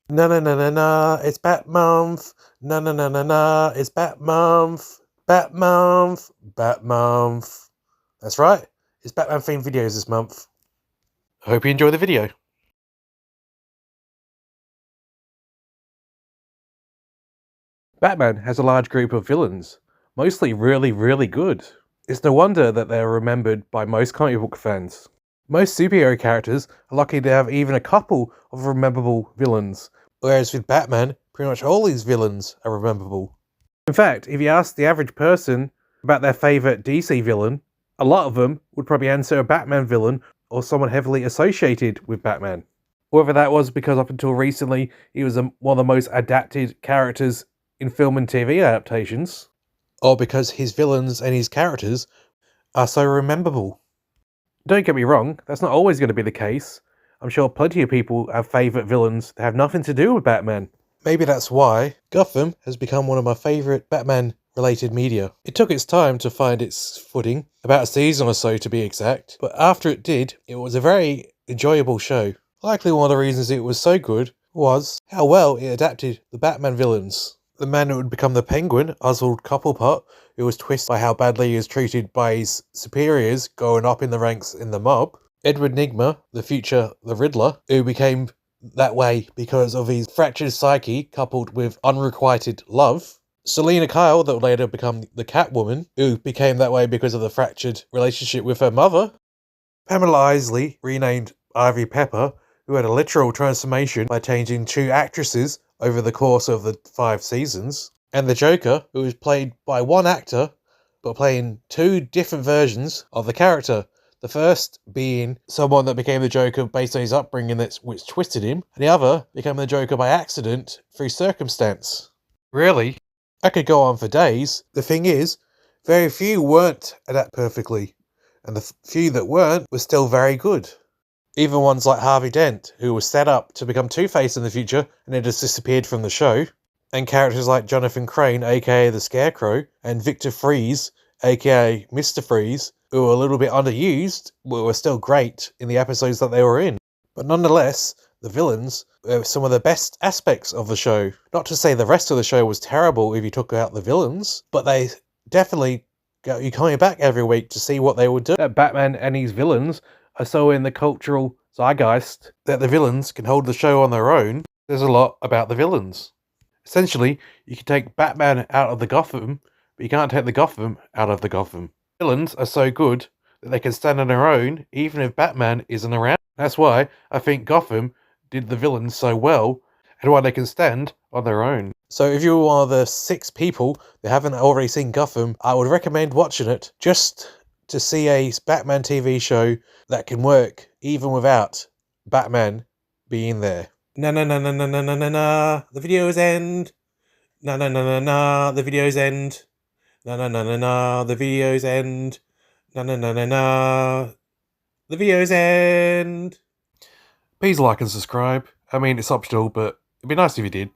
Na na na na na, it's Batmonth. Na na na na na, it's Batmonth. Batmonth. Batmonth. That's right, it's Batman themed videos this month. I hope you enjoy the video. Batman has a large group of villains, mostly really good. It's no wonder that they're remembered by most comic book fans. Most superhero characters are lucky to have even a couple of rememberable villains, whereas with Batman, pretty much all these villains are rememberable. In fact, if you ask the average person about their favourite DC villain, a lot of them would probably answer a Batman villain or someone heavily associated with Batman. Whether that was because up until recently he was one of the most adapted characters in film and TV adaptations, or because his villains and his characters are so rememberable. Don't get me wrong, that's not always going to be the case. I'm sure plenty of people have favourite villains that have nothing to do with Batman. Maybe that's why Gotham has become one of my favourite Batman-related media. It took its time to find its footing, about a season or so to be exact, but after it did, it was a very enjoyable show. Likely one of the reasons it was so good was how well it adapted the Batman villains. The man who would become the Penguin, Oswald Cobblepot, who was twisted by how badly he was treated by his superiors going up in the ranks in the mob. Edward Nygma, the future the Riddler, who became that way because of his fractured psyche coupled with unrequited love. Selina Kyle, that would later become the Catwoman, who became that way because of the fractured relationship with her mother. Pamela Isley, renamed Ivy Pepper, who had a literal transformation by changing two actresses over the course of the 5 seasons. And the Joker, who was played by one actor, but playing 2 different versions of the character. The first being someone that became the Joker based on his upbringing which twisted him, and the other becoming the Joker by accident through circumstance. Really? I could go on for days. The thing is, very few weren't adapted perfectly, and the few that weren't were still very good. Even ones like Harvey Dent, who was set up to become Two-Face in the future and then just disappeared from the show, and characters like Jonathan Crane, aka the Scarecrow, and Victor Freeze, aka Mr. Freeze, who were a little bit underused, but were still great in the episodes that they were in. But nonetheless, the villains were some of the best aspects of the show. Not to say the rest of the show was terrible if you took out the villains, but they definitely got you coming back every week to see what they would do. Batman and his villains are so in the cultural zeitgeist that the villains can hold the show on their own. There's a lot about the villains. Essentially, you can take Batman out of the Gotham, but you can't take the Gotham out of the Gotham. Villains are so good that they can stand on their own even if Batman isn't around. That's why I think Gotham did the villains so well, and why they can stand on their own. So if you're one of the 6 people that haven't already seen Gotham, I would recommend watching it just to see a Batman TV show that can work even without Batman being there. Na na na na na na na na na, the videos end. Na na na na na, the videos end. Na na na na na, the videos end. Na na na na na, the videos end. Please like and subscribe. I mean, it's optional, but it'd be nice if you did.